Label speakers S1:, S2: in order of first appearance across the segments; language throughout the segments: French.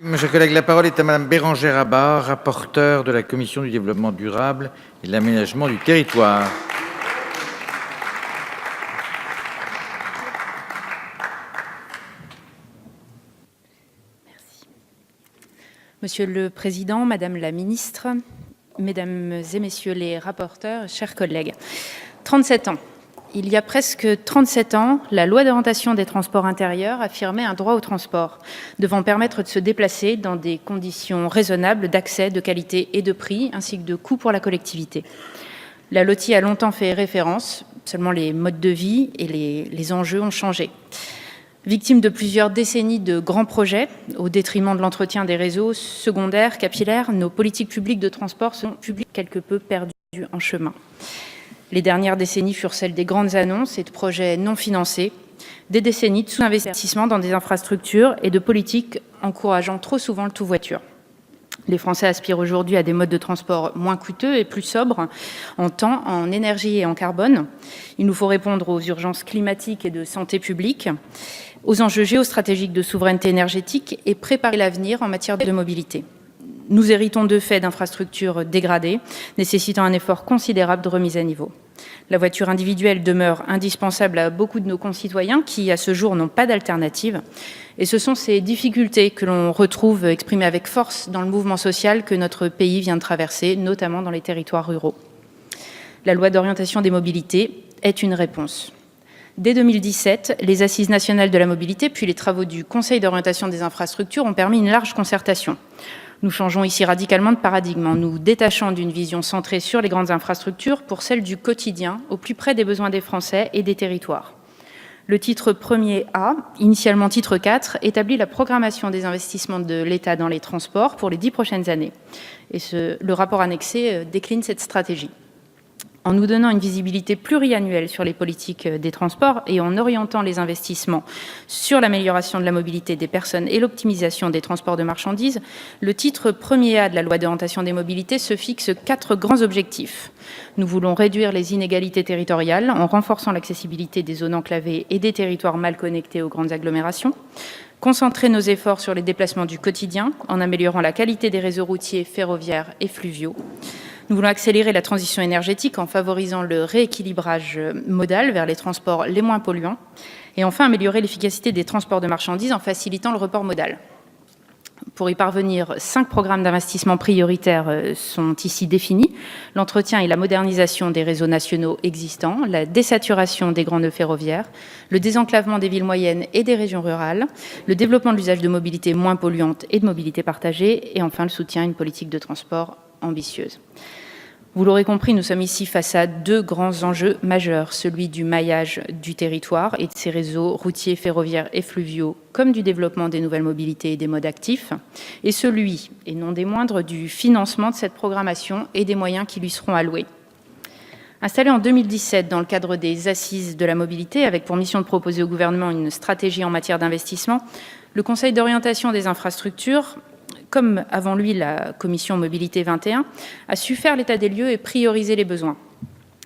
S1: Mes chers collègues, la parole est à Madame Bérangère Abba, rapporteure de la Commission du développement durable et de l'aménagement du territoire.
S2: Merci. Monsieur le Président, Madame la Ministre, Mesdames et Messieurs les rapporteurs, chers collègues, 37 ans. Il y a presque 37 ans, la loi d'orientation des transports intérieurs affirmait un droit au transport, devant permettre de se déplacer dans des conditions raisonnables d'accès, de qualité et de prix, ainsi que de coûts pour la collectivité. La LOTI a longtemps fait référence, seulement les modes de vie et les enjeux ont changé. Victime de plusieurs décennies de grands projets, au détriment de l'entretien des réseaux secondaires, capillaires, nos politiques publiques de transport sont quelque peu perdues en chemin. Les dernières décennies furent celles des grandes annonces et de projets non financés, des décennies de sous-investissement dans des infrastructures et de politiques encourageant trop souvent le tout-voiture. Les Français aspirent aujourd'hui à des modes de transport moins coûteux et plus sobres en temps, en énergie et en carbone. Il nous faut répondre aux urgences climatiques et de santé publique, aux enjeux géostratégiques de souveraineté énergétique et préparer l'avenir en matière de mobilité. Nous héritons de fait d'infrastructures dégradées, nécessitant un effort considérable de remise à niveau. La voiture individuelle demeure indispensable à beaucoup de nos concitoyens qui, à ce jour, n'ont pas d'alternative. Et ce sont ces difficultés que l'on retrouve exprimées avec force dans le mouvement social que notre pays vient de traverser, notamment dans les territoires ruraux. La loi d'orientation des mobilités est une réponse. Dès 2017, les Assises nationales de la mobilité, puis les travaux du Conseil d'orientation des infrastructures ont permis une large concertation. Nous changeons ici radicalement de paradigme en nous détachant d'une vision centrée sur les grandes infrastructures pour celle du quotidien, au plus près des besoins des Français et des territoires. Le titre 1er A, initialement titre 4, établit la programmation des investissements de l'État dans les transports pour les 10 prochaines années. Et le rapport annexé décline cette stratégie. En nous donnant une visibilité pluriannuelle sur les politiques des transports et en orientant les investissements sur l'amélioration de la mobilité des personnes et l'optimisation des transports de marchandises, le titre 1er A de la loi d'orientation des mobilités se fixe 4 grands objectifs. Nous voulons réduire les inégalités territoriales en renforçant l'accessibilité des zones enclavées et des territoires mal connectés aux grandes agglomérations, concentrer nos efforts sur les déplacements du quotidien en améliorant la qualité des réseaux routiers, ferroviaires et fluviaux. Nous voulons accélérer la transition énergétique en favorisant le rééquilibrage modal vers les transports les moins polluants et enfin améliorer l'efficacité des transports de marchandises en facilitant le report modal. Pour y parvenir, 5 programmes d'investissement prioritaires sont ici définis. L'entretien et la modernisation des réseaux nationaux existants, la désaturation des grands nœuds ferroviaires, le désenclavement des villes moyennes et des régions rurales, le développement de l'usage de mobilité moins polluante et de mobilité partagée et enfin le soutien à une politique de transport ambitieuse. Vous l'aurez compris, nous sommes ici face à 2 grands enjeux majeurs, celui du maillage du territoire et de ses réseaux routiers, ferroviaires et fluviaux, comme du développement des nouvelles mobilités et des modes actifs, et celui, et non des moindres, du financement de cette programmation et des moyens qui lui seront alloués. Installé en 2017 dans le cadre des Assises de la mobilité, avec pour mission de proposer au gouvernement une stratégie en matière d'investissement, le Conseil d'orientation des infrastructures, comme avant lui la Commission Mobilité 21, a su faire l'état des lieux et prioriser les besoins.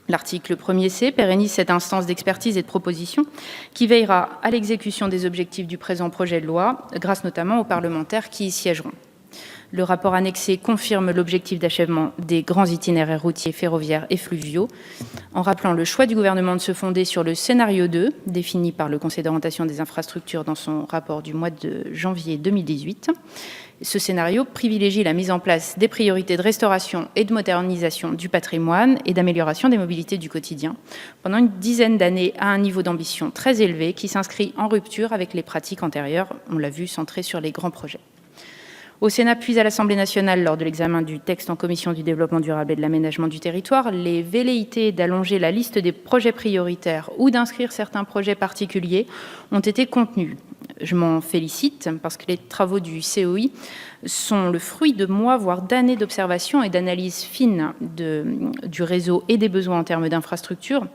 S2: L'article 1er C pérennise cette instance d'expertise et de proposition qui veillera à l'exécution des objectifs du présent projet de loi, grâce notamment aux parlementaires qui y siégeront. Le rapport annexé confirme l'objectif d'achèvement des grands itinéraires routiers, ferroviaires et fluviaux, en rappelant le choix du gouvernement de se fonder sur le scénario 2, défini par le Conseil d'orientation des infrastructures dans son rapport du mois de janvier 2018. Ce scénario privilégie la mise en place des priorités de restauration et de modernisation du patrimoine et d'amélioration des mobilités du quotidien pendant une dizaine d'années à un niveau d'ambition très élevé qui s'inscrit en rupture avec les pratiques antérieures, on l'a vu, centrées sur les grands projets. Au Sénat puis à l'Assemblée nationale, lors de l'examen du texte en commission du développement durable et de l'aménagement du territoire, les velléités d'allonger la liste des projets prioritaires ou d'inscrire certains projets particuliers ont été contenues. Je m'en félicite parce que les travaux du COI sont le fruit de mois, voire d'années d'observation et d'analyse fine du réseau et des besoins en termes d'infrastructures.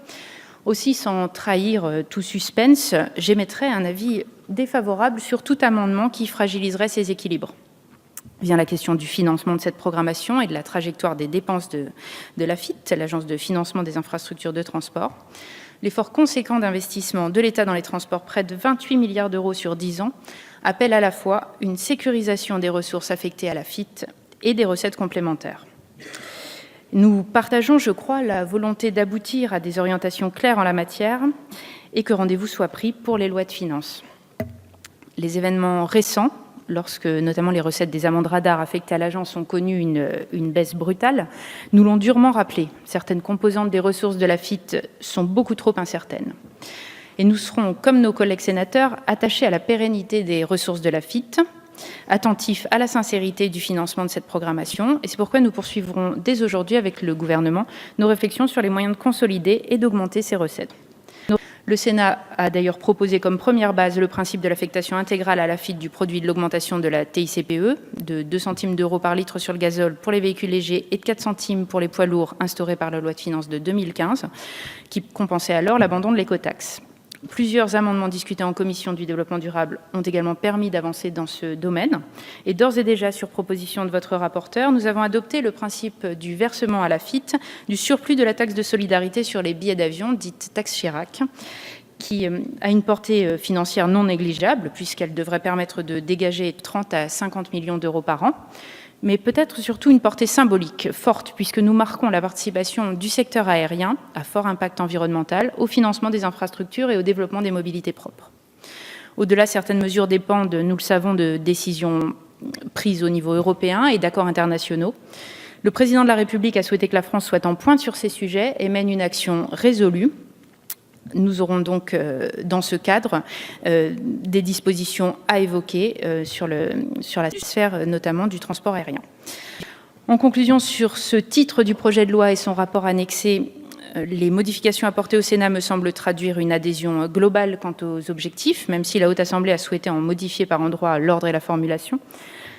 S2: Aussi, sans trahir tout suspense, j'émettrai un avis défavorable sur tout amendement qui fragiliserait ces équilibres. Vient la question du financement de cette programmation et de la trajectoire des dépenses de l'AFIT, l'Agence de financement des infrastructures de transport. L'effort conséquent d'investissement de l'État dans les transports, près de 28 milliards d'euros sur 10 ans, appelle à la fois une sécurisation des ressources affectées à l'AFITF et des recettes complémentaires. Nous partageons, je crois, la volonté d'aboutir à des orientations claires en la matière et que rendez-vous soit pris pour les lois de finances. Les événements récents, lorsque notamment les recettes des amendes radars affectées à l'agence ont connu une baisse brutale, nous l'ont durement rappelé. Certaines composantes des ressources de l'AFITF sont beaucoup trop incertaines. Et nous serons, comme nos collègues sénateurs, attachés à la pérennité des ressources de l'AFITF, attentifs à la sincérité du financement de cette programmation. Et c'est pourquoi nous poursuivrons dès aujourd'hui avec le gouvernement nos réflexions sur les moyens de consolider et d'augmenter ces recettes. Le Sénat a d'ailleurs proposé comme première base le principe de l'affectation intégrale à l'AFITF du produit de l'augmentation de la TICPE, de 2 centimes d'euros par litre sur le gazole pour les véhicules légers et de 4 centimes pour les poids lourds instaurés par la loi de finances de 2015, qui compensait alors l'abandon de l'écotaxe. Plusieurs amendements discutés en commission du développement durable ont également permis d'avancer dans ce domaine. Et d'ores et déjà, sur proposition de votre rapporteur, nous avons adopté le principe du versement à l'AFITF du surplus de la taxe de solidarité sur les billets d'avion, dite taxe Chirac, qui a une portée financière non négligeable, puisqu'elle devrait permettre de dégager 30 à 50 millions d'euros par an, mais peut-être surtout une portée symbolique forte, puisque nous marquons la participation du secteur aérien, à fort impact environnemental, au financement des infrastructures et au développement des mobilités propres. Au-delà, certaines mesures dépendent, nous le savons, de décisions prises au niveau européen et d'accords internationaux. Le président de la République a souhaité que la France soit en pointe sur ces sujets et mène une action résolue. Nous aurons donc, dans ce cadre, des dispositions à évoquer sur la sphère notamment du transport aérien. En conclusion, sur ce titre du projet de loi et son rapport annexé, les modifications apportées au Sénat me semblent traduire une adhésion globale quant aux objectifs, même si la Haute Assemblée a souhaité en modifier par endroits l'ordre et la formulation.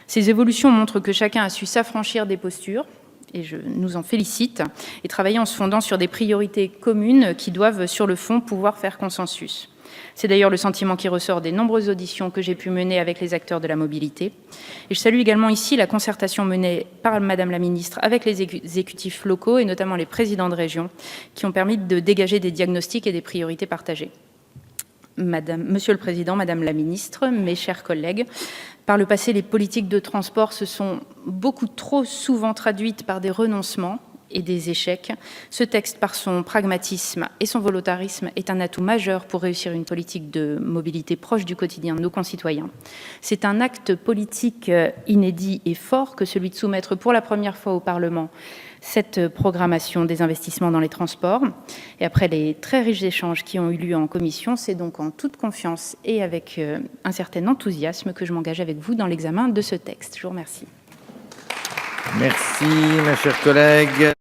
S2: Ces évolutions montrent que chacun a su s'affranchir des postures, et je nous en félicite, et travailler en se fondant sur des priorités communes qui doivent, sur le fond, pouvoir faire consensus. C'est d'ailleurs le sentiment qui ressort des nombreuses auditions que j'ai pu mener avec les acteurs de la mobilité. Et je salue également ici la concertation menée par Madame la Ministre avec les exécutifs locaux, et notamment les présidents de région, qui ont permis de dégager des diagnostics et des priorités partagées. Monsieur le Président, Madame la Ministre, mes chers collègues, par le passé, les politiques de transport se sont beaucoup trop souvent traduites par des renoncements et des échecs. Ce texte, par son pragmatisme et son volontarisme, est un atout majeur pour réussir une politique de mobilité proche du quotidien de nos concitoyens. C'est un acte politique inédit et fort que celui de soumettre pour la première fois au Parlement cette programmation des investissements dans les transports. Et après les très riches échanges qui ont eu lieu en commission, c'est donc en toute confiance et avec un certain enthousiasme que je m'engage avec vous dans l'examen de ce texte. Je vous remercie.
S1: Merci, ma chère collègue.